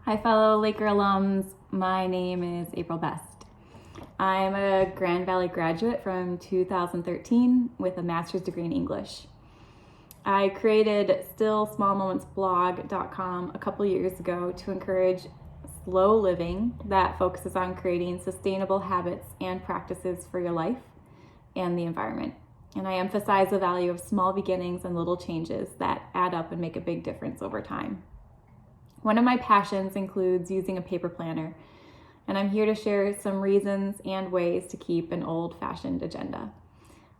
Hi, fellow Laker alums. My name is April Best. I'm a Grand Valley graduate from 2013 with a master's degree in English. I created stillsmallmomentsblog.com a couple years ago to encourage slow living that focuses on creating sustainable habits and practices for your life and the environment. And I emphasize the value of small beginnings and little changes that add up and make a big difference over time. One of my passions includes using a paper planner, and I'm here to share some reasons and ways to keep an old-fashioned agenda.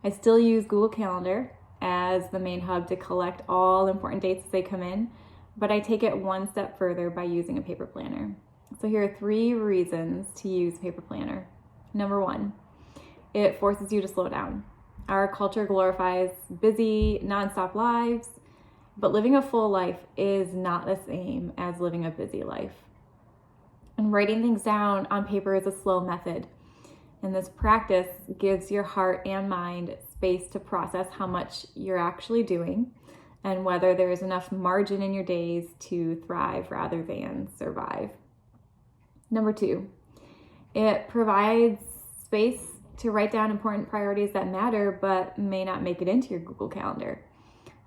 I still use Google Calendar as the main hub to collect all important dates as they come in, but I take it one step further by using a paper planner. So here are 3 reasons to use a paper planner. Number 1, it forces you to slow down. Our culture glorifies busy, nonstop lives, but living a full life is not the same as living a busy life. And writing things down on paper is a slow method. And this practice gives your heart and mind space to process how much you're actually doing and whether there's enough margin in your days to thrive rather than survive. Number 2, it provides space to write down important priorities that matter but may not make it into your Google Calendar.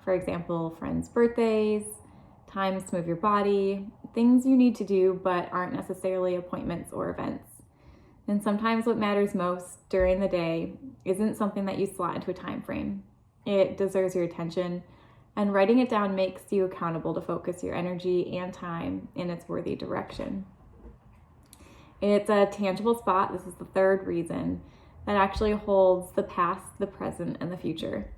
For example, friends' birthdays, times to move your body, things you need to do but aren't necessarily appointments or events. And sometimes what matters most during the day isn't something that you slot into a time frame. It deserves your attention, and writing it down makes you accountable to focus your energy and time in its worthy direction. It's a tangible spot, this is the 3rd reason, that actually holds the past, the present, and the future.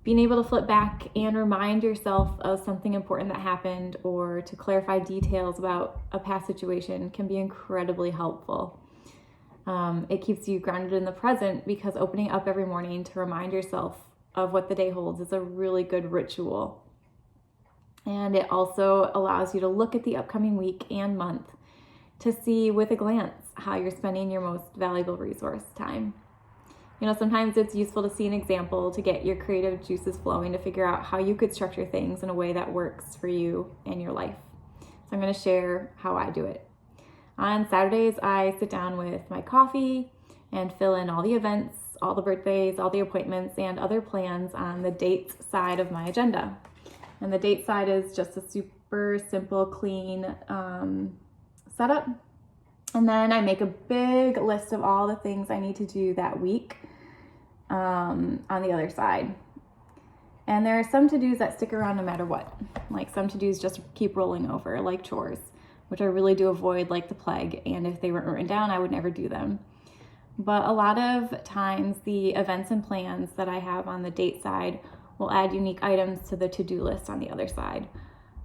Being able to flip back and remind yourself of something important that happened or to clarify details about a past situation can be incredibly helpful. It keeps you grounded in the present because opening up every morning to remind yourself of what the day holds is a really good ritual. And it also allows you to look at the upcoming week and month to see with a glance how you're spending your most valuable resource, time. Sometimes it's useful to see an example to get your creative juices flowing to figure out how you could structure things in a way that works for you and your life. So I'm going to share how I do it. On Saturdays, I sit down with my coffee and fill in all the events, all the birthdays, all the appointments, and other plans on the dates side of my agenda. And the date side is just a super simple, clean setup. And then I make a big list of all the things I need to do that week on the other side. And there are some to-dos that stick around no matter what. Like some to-dos just keep rolling over, like chores, which I really do avoid like the plague. And if they weren't written down, I would never do them. But a lot of times the events and plans that I have on the date side will add unique items to the to-do list on the other side.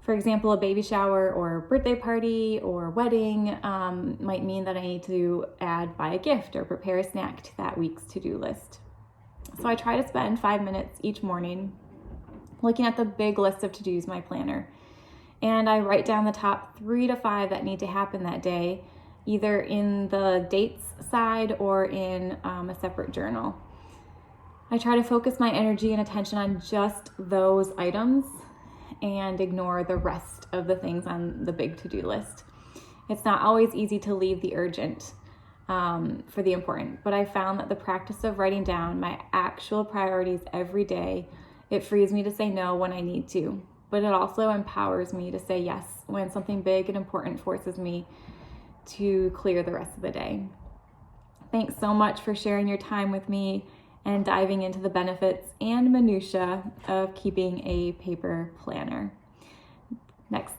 For example, a baby shower or birthday party or wedding might mean that I need to buy a gift or prepare a snack to that week's to-do list. So I try to spend 5 minutes each morning looking at the big list of to-dos in my planner. And I write down the top 3 to 5 that need to happen that day, either in the dates side or in a separate journal. I try to focus my energy and attention on just those items and ignore the rest of the things on the big to-do list. It's not always easy to leave the urgent for the important, but I found that the practice of writing down my actual priorities every day, it frees me to say no when I need to, but it also empowers me to say yes when something big and important forces me to clear the rest of the day. Thanks so much for sharing your time with me and diving into the benefits and minutia of keeping a paper planner.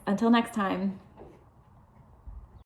Until next time.